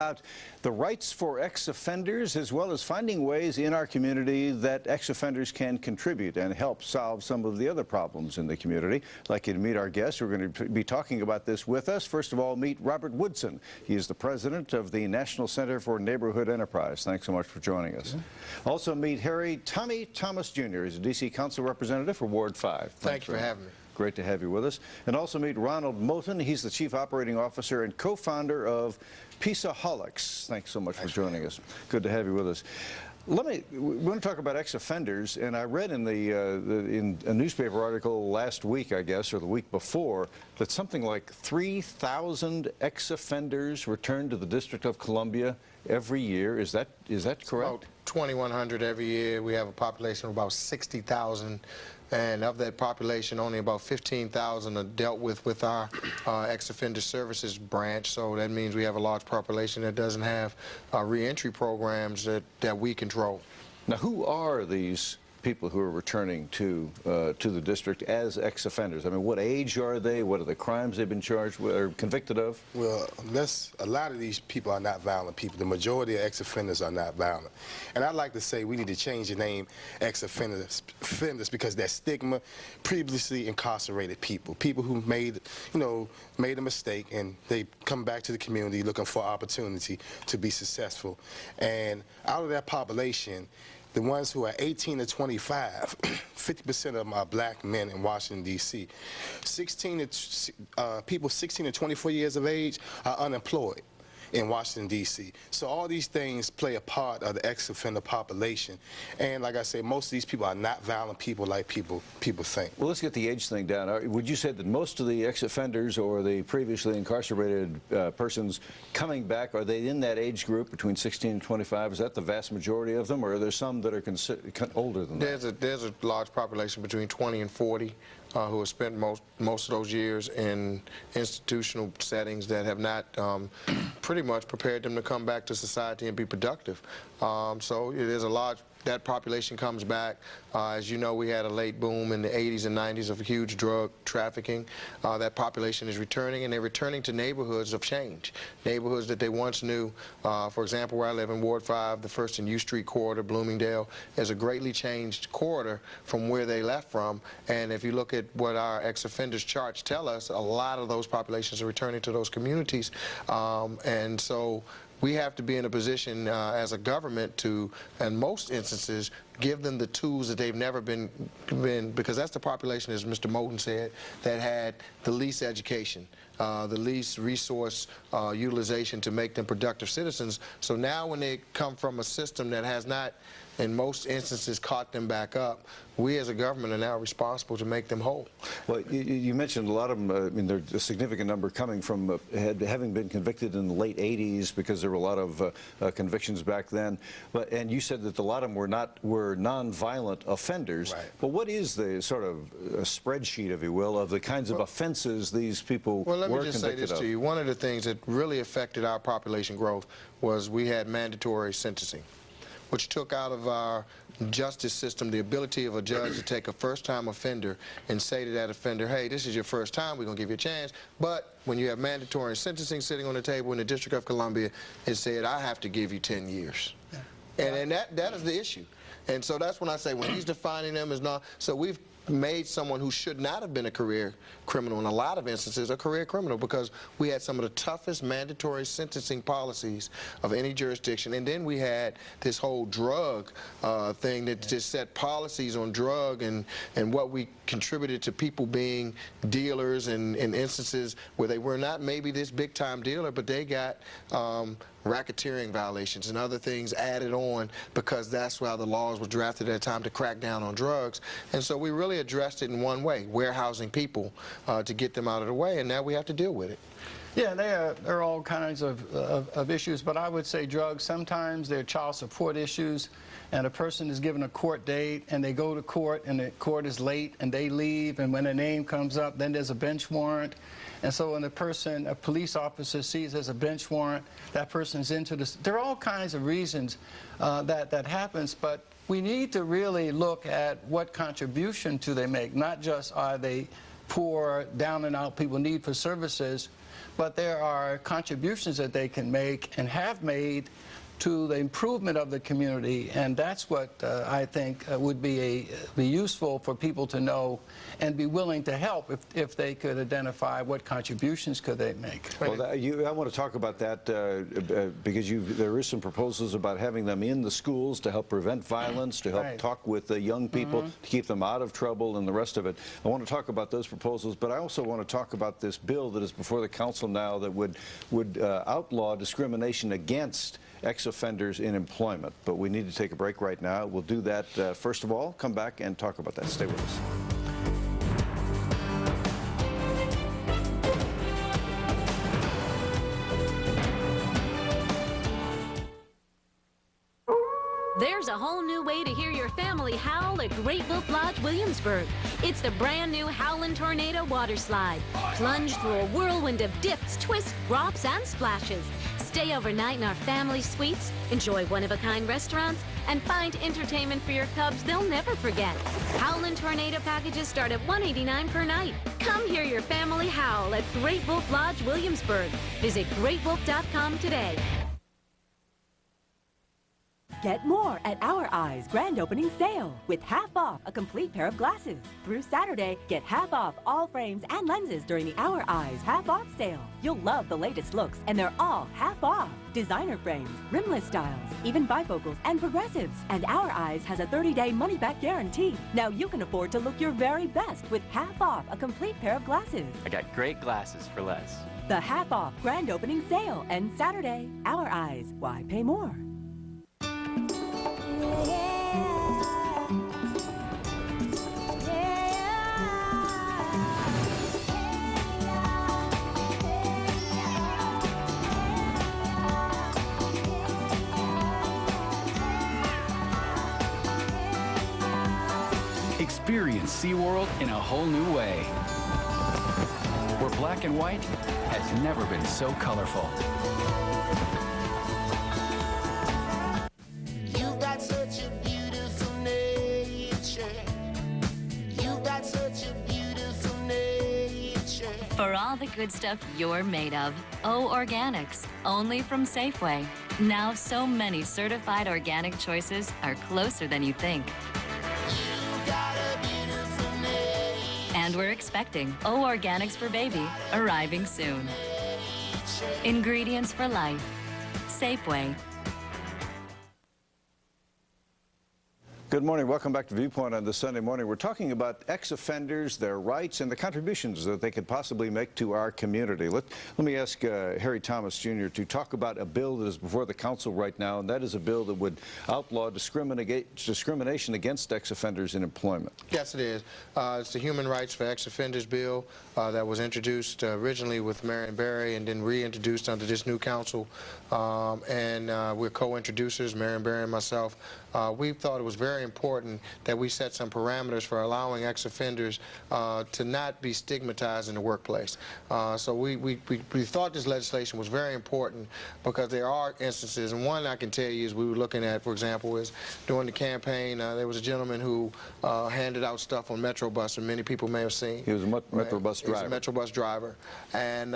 About the rights for ex-offenders, as well as finding ways in our community that ex-offenders can contribute and help solve some of the other problems in the community. I'd like you to meet our guests. We're going to be talking about this with us. First of all, meet Robert Woodson. He is the president of the National Center for Neighborhood Enterprise. Thanks so much for joining us. Also meet Harry Tommy Thomas Jr. He's a D.C. Council representative for Ward 5. Thank you for having me. Great to have you with us. And also meet Ronald Moten. He's the Chief Operating Officer and co-founder of Peaceaholics. Thanks so much for joining us. Good to have you with us. We want to talk about ex-offenders, and I read in in a newspaper article last week, I guess, or the week before, that something like 3,000 ex-offenders return to the District of Columbia every year. Is that correct? About 2,100 every year. We have a population of about 60,000. And of that population, only about 15,000 are dealt with our ex-offender services branch. So that means we have a large population that doesn't have reentry programs that we control. Now, who are these people who are returning to the district as ex-offenders? I mean, what age are they? What are the crimes they've been charged with or convicted of? Well, a lot of these people are not violent people. The majority of ex-offenders are not violent. And I'd like to say we need to change the name ex-offenders because that stigma, previously incarcerated people who made a mistake and they come back to the community looking for opportunity to be successful. And out of that population, the ones who are 18 to 25, 50% of them are black men in Washington, D.C. People 16 to 24 years of age are unemployed in Washington, D.C. So all these things play a part of the ex-offender population. And like I say, most of these people are not violent people like people think. Well, let's get the age thing down. Would you say that most of the ex-offenders or the previously incarcerated persons coming back, are they in that age group between 16 and 25? Is that the vast majority of them, or are there some that are older than that? There's a large population between 20 and 40 who have spent most of those years in institutional settings that have not pretty much prepared them to come back to society and be productive. So it is a large. That population comes back. As you know, we had a late boom in the 80s and 90s of huge drug trafficking. That population is returning, and they're returning to neighborhoods of change, neighborhoods that they once knew. For example, where I live in Ward 5, the First and U Street corridor, Bloomingdale, is a greatly changed corridor from where they left from. And if you look at what our ex-offenders charts tell us, a lot of those populations are returning to those communities. And so we have to be in a position as a government to, in most instances, give them the tools that they've never been, because that's the population, as Mr. Moten said, that had the least education, the least resource utilization to make them productive citizens. So now when they come from a system that has not, in most instances, caught them back up, we as a government are now responsible to make them whole. Well, you mentioned a lot of them. I mean, there's a significant number coming from having been convicted in the late 80s, because there were a lot of convictions back then. And you said that a lot of them were non-violent offenders. Right. But what is the sort of spreadsheet, if you will, of the kinds of offenses these people were convicted of? Well, let me just say this to you. One of the things that really affected our population growth was we had mandatory sentencing, which took out of our justice system the ability of a judge to take a first-time offender and say to that offender, hey, this is your first time, we're going to give you a chance. But when you have mandatory sentencing sitting on the table in the District of Columbia, it said, I have to give you 10 years. Yeah. And that is the issue. And so that's when I say, when he's defining them as not, so we've made someone who should not have been a career criminal, in a lot of instances, a career criminal, because we had some of the toughest mandatory sentencing policies of any jurisdiction. And then we had this whole drug thing that just set policies on drug and what we contributed to people being dealers in instances where they were not maybe this big-time dealer, but they got racketeering violations and other things added on, because that's why the laws were drafted at a time to crack down on drugs. And so we really addressed it in one way, warehousing people to get them out of the way, and now we have to deal with it. Yeah, there are all kinds of issues, but I would say drugs, sometimes they're child support issues, and a person is given a court date, and they go to court, and the court is late, and they leave, and when a name comes up, then there's a bench warrant. And so when a police officer sees there's a bench warrant, that person's into this. There are all kinds of reasons that happens, but we need to really look at what contribution do they make, not just are they poor, down and out people need for services, but there are contributions that they can make and have made to the improvement of the community, and that's what I think would be useful for people to know and be willing to help if they could identify what contributions could they make. Well, I want to talk about that because there is some proposals about having them in the schools to help prevent violence, to help talk with the young people, to keep them out of trouble and the rest of it. I want to talk about those proposals, but I also want to talk about this bill that is before the council now that would outlaw discrimination against ex-offenders in employment. But we need to take a break right now. We'll do that first of all. Come back and talk about that. Stay with us. There's a whole new way to hear your family howl at Great Wolf Lodge, Williamsburg. It's the brand new Howlin' Tornado Water Slide. Plunge through a whirlwind of dips, twists, drops, and splashes. Stay overnight in our family suites, enjoy one-of-a-kind restaurants, and find entertainment for your cubs they'll never forget. Howlin' Tornado packages start at $189 per night. Come hear your family howl at Great Wolf Lodge, Williamsburg. Visit greatwolf.com today. Get more at Our Eyes grand opening sale with half off a complete pair of glasses. Through Saturday, get half off all frames and lenses during the Our Eyes half off sale. You'll love the latest looks, and they're all half off. Designer frames, rimless styles, even bifocals and progressives. And Our Eyes has a 30-day money-back guarantee. Now you can afford to look your very best with half off a complete pair of glasses. I got great glasses for less. The half off grand opening sale ends Saturday. Our Eyes. Why pay more? Experience SeaWorld in a whole new way, where black and white has never been so colorful. You've got such a beautiful nature. You've got such a beautiful nature. For all the good stuff you're made of, O Organics, only from Safeway. Now so many certified organic choices are closer than you think. And we're expecting O Organics for Baby, arriving soon. Ingredients for life. Safeway. Good morning. Welcome back to Viewpoint on this Sunday morning. We're talking about ex-offenders, their rights, and the contributions that they could possibly make to our community. Let me ask Harry Thomas, Jr. to talk about a bill that is before the council right now, and that is a bill that would outlaw discrimination against ex-offenders in employment. Yes, it is. It's the Human Rights for Ex-Offenders bill that was introduced originally with Marion Barry and then reintroduced under this new council. We're co-introducers, Marion Barry and myself. We thought it was very important that we set some parameters for allowing ex-offenders to not be stigmatized in the workplace. So we thought this legislation was very important because there are instances, and one I can tell you is we were looking at, for example, is during the campaign, there was a gentleman who handed out stuff on Metro Bus, and many people may have seen. He was a Metro Bus driver. He was a Metro Bus driver. And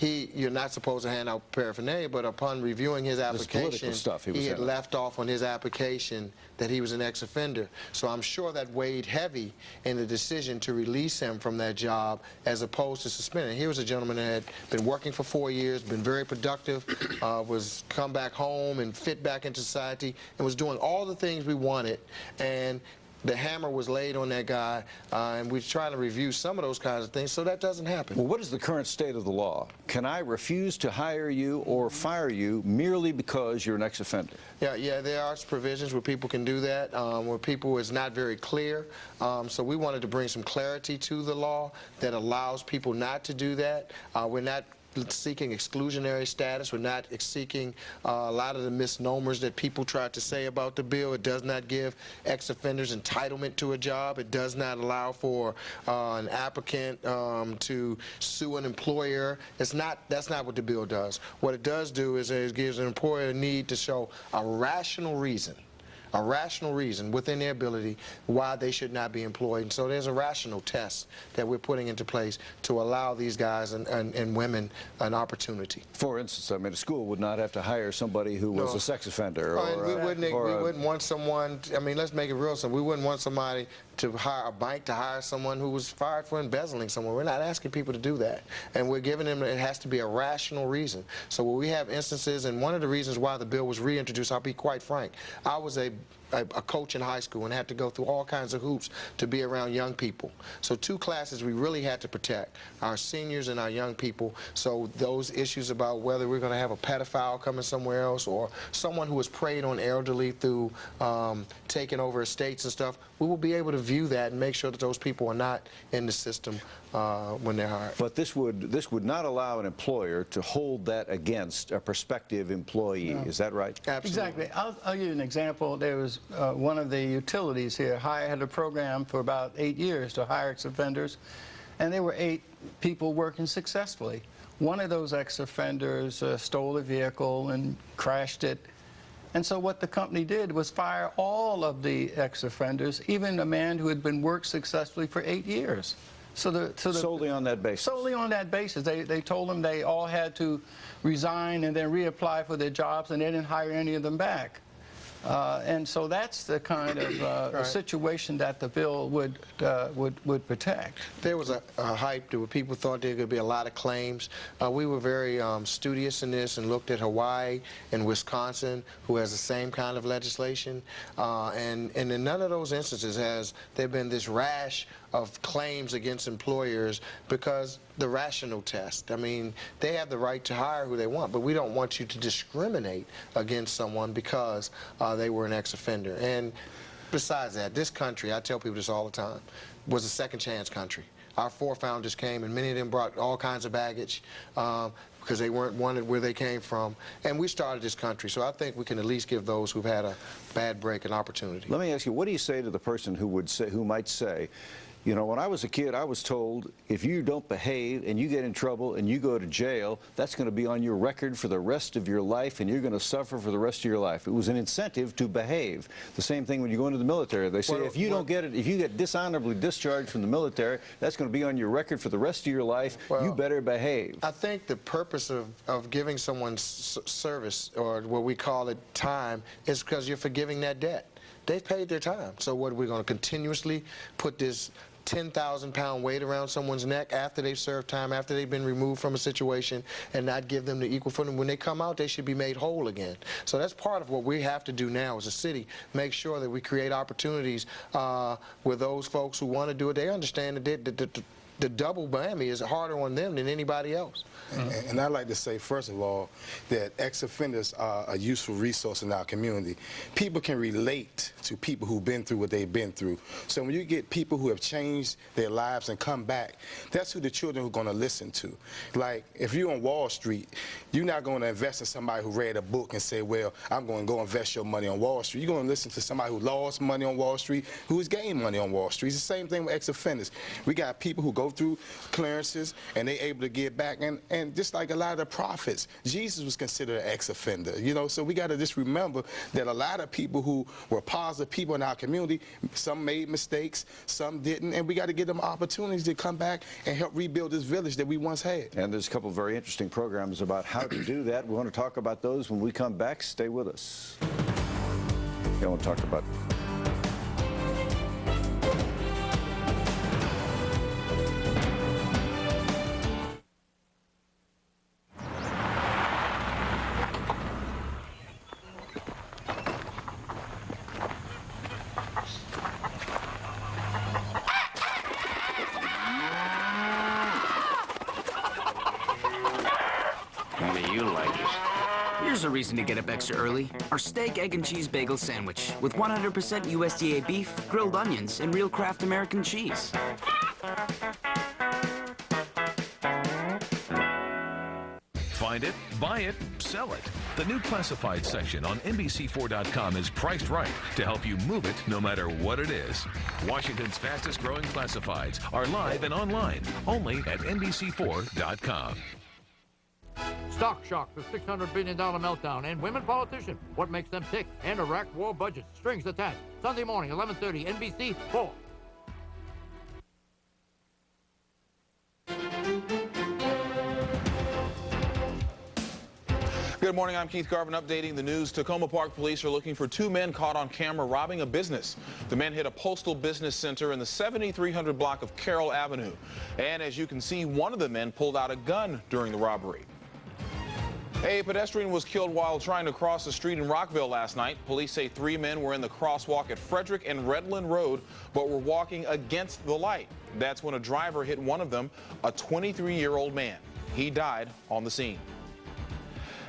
you're not supposed to hand out paraphernalia, but upon reviewing his application, he had left off on his application that he was an ex-offender. So I'm sure that weighed heavy in the decision to release him from that job as opposed to suspending. Here was a gentleman that had been working for 4 years, been very productive, was come back home and fit back into society, and was doing all the things we wanted. And the hammer was laid on that guy, and we're trying to review some of those kinds of things so that doesn't happen. Well, what is the current state of the law? Can I refuse to hire you or fire you merely because you're an ex-offender? Yeah, there are provisions where people can do that, where people is not very clear. So we wanted to bring some clarity to the law that allows people not to do that. We're not seeking exclusionary status. We're not seeking a lot of the misnomers that people try to say about the bill. It does not give ex-offenders entitlement to a job. It does not allow for an applicant to sue an employer. That's not what the bill does. What it does do is it gives an employer a need to show a rational reason a rational reason within their ability why they should not be employed. And so there's a rational test that we're putting into place to allow these guys and women an opportunity. For instance, I mean, a school would not have to hire somebody who was a sex offender. We wouldn't want someone, I mean, let's make it real simple. We wouldn't want somebody to hire a bank to hire someone who was fired for embezzling somewhere. We're not asking people to do that. And we're giving them, it has to be a rational reason. So when we have instances, and one of the reasons why the bill was reintroduced, I'll be quite frank, I was a coach in high school and had to go through all kinds of hoops to be around young people. So two classes we really had to protect, our seniors and our young people. So those issues about whether we're going to have a pedophile coming somewhere else or someone who has preyed on elderly through taking over estates and stuff, we will be able to view that and make sure that those people are not in the system when they're hired. But this would not allow an employer to hold that against a prospective employee. No. Is that right? Absolutely. Exactly. I'll give you an example. There was one of the utilities here had a program for about 8 years to hire ex-offenders, and there were 8 people working successfully. One of those ex-offenders stole a vehicle and crashed it. And so what the company did was fire all of the ex-offenders, even a man who had been worked successfully for 8 years. Solely on that basis? Solely on that basis. They told them they all had to resign and then reapply for their jobs, and they didn't hire any of them back. And so that's the kind of situation that the bill would protect. There was a hype where people thought there could be a lot of claims. We were very studious in this and looked at Hawaii and Wisconsin, who has the same kind of legislation. And in none of those instances has there been this rash of claims against employers because the rational test. I mean, they have the right to hire who they want, but we don't want you to discriminate against someone because they were an ex-offender. And besides that, this country, I tell people this all the time, was a second chance country. Our 4 founders came, and many of them brought all kinds of baggage because they weren't wanted where they came from. And we started this country, so I think we can at least give those who've had a bad break an opportunity. Let me ask you, what do you say to the person who might say, you know, when I was a kid, I was told if you don't behave and you get in trouble and you go to jail, that's going to be on your record for the rest of your life and you're going to suffer for the rest of your life. It was an incentive to behave. The same thing when you go into the military. They say if you don't get it, if you get dishonorably discharged from the military, that's going to be on your record for the rest of your life. You better behave. I think the purpose of giving someone service, or what we call it time, is because you're forgiving that debt. They've paid their time. So what, we're going to continuously put this 10,000-pound weight around someone's neck after they've served time, after they've been removed from a situation, and not give them the equal footing? When they come out, they should be made whole again. So that's part of what we have to do now as a city, make sure that we create opportunities with those folks who want to do it. They understand that the double whammy is harder on them than anybody else. And I'd like to say, first of all, that ex-offenders are a useful resource in our community. People can relate to people who've been through what they've been through. So when you get people who have changed their lives and come back, that's who the children are going to listen to. Like, if you're on Wall Street, you're not going to invest in somebody who read a book and say, well, I'm going to go invest your money on Wall Street. You're going to listen to somebody who lost money on Wall Street, who has gained money on Wall Street. It's the same thing with ex-offenders. We got people who go through clearances and they able to get back, and just like a lot of the prophets, Jesus was considered an ex-offender, you know. So we got to just remember that a lot of people who were positive people in our community, some made mistakes, some didn't, and we got to give them opportunities to come back and help rebuild this village that we once had. And there's a couple of very interesting programs about how to do that. We want to talk about those when we come back. Stay with us. I want to talk about Here's a reason to get up extra early. Our steak, egg, and cheese bagel sandwich with 100% USDA beef, grilled onions, and real Kraft American cheese. Find it, buy it, sell it. The new classified section on NBC4.com is priced right to help you move it no matter what it is. Washington's fastest growing classifieds are live and online, only at NBC4.com. Stock shock, the $600 billion meltdown, and women politicians, what makes them tick, and Iraq war budget, strings attached. Sunday morning, 11:30, NBC 4. Good morning, I'm Keith Garvin updating the news. Tacoma Park police are looking for two men caught on camera robbing a business. The men hit a postal business center in the 7300 block of Carroll Avenue. And as you can see, one of the men pulled out a gun during the robbery. A pedestrian was killed while trying to cross the street in Rockville last night. Police say 3 men were in the crosswalk at Frederick and Redland Road, but were walking against the light. That's when a driver hit one of them, a 23-year-old man. He died on the scene.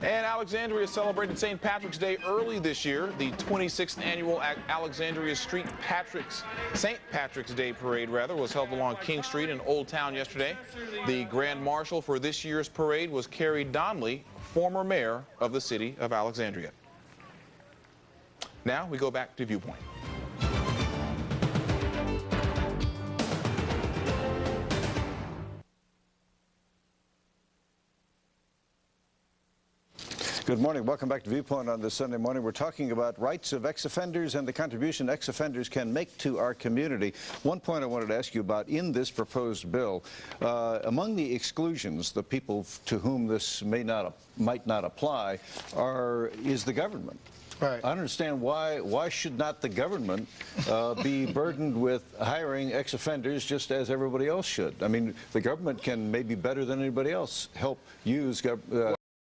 And Alexandria celebrated St. Patrick's Day early this year. The 26th annual Alexandria St. Patrick's Day parade was held along King Street in Old Town yesterday. The grand marshal for this year's parade was Carrie Donnelly, former mayor of the city of Alexandria. Now we go back to Viewpoint. Good morning. Welcome back to Viewpoint on this Sunday morning. We're talking about rights of ex-offenders and the contribution ex-offenders can make to our community. One point I wanted to ask you about in this proposed bill, among the exclusions, the people to whom this might not apply, is the government. Right. I don't understand why should not the government be burdened with hiring ex-offenders just as everybody else should? I mean, the government can maybe better than anybody else help use